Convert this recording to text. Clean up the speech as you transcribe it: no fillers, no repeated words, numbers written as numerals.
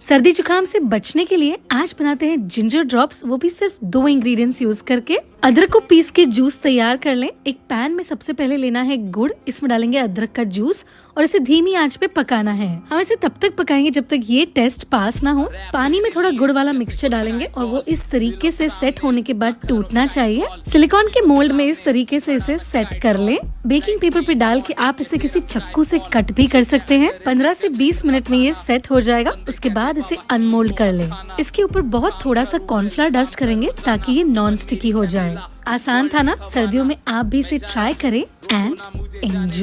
सर्दी जुकाम से बचने के लिए आज बनाते हैं जिंजर ड्रॉप्स, वो भी सिर्फ 2 इंग्रेडिएंट्स यूज करके। अदरक को पीस के जूस तैयार कर लें। एक पैन में सबसे पहले लेना है गुड़, इसमें डालेंगे अदरक का जूस और इसे धीमी आंच पे पकाना है। हम इसे तब तक पकाएंगे जब तक ये टेस्ट पास ना हो। पानी में थोड़ा गुड़ वाला मिक्सचर डालेंगे और वो इस तरीके से सेट होने के बाद टूटना चाहिए। सिलिकॉन के मोल्ड में इस तरीके से इसे सेट कर लें। बेकिंग पेपर पे डाल के आप इसे किसी चाकू से कट भी कर सकते हैं। 15 से 20 मिनट में ये सेट हो जाएगा। उसके बाद इसे अनमोल्ड कर लें। इसके ऊपर बहुत थोड़ा सा कॉर्नफ्लावर डस्ट करेंगे ताकि ये नॉन स्टिकी हो जाए। आसान था ना? सर्दियों में आप भी इसे ट्राई करें एंड एंजॉय।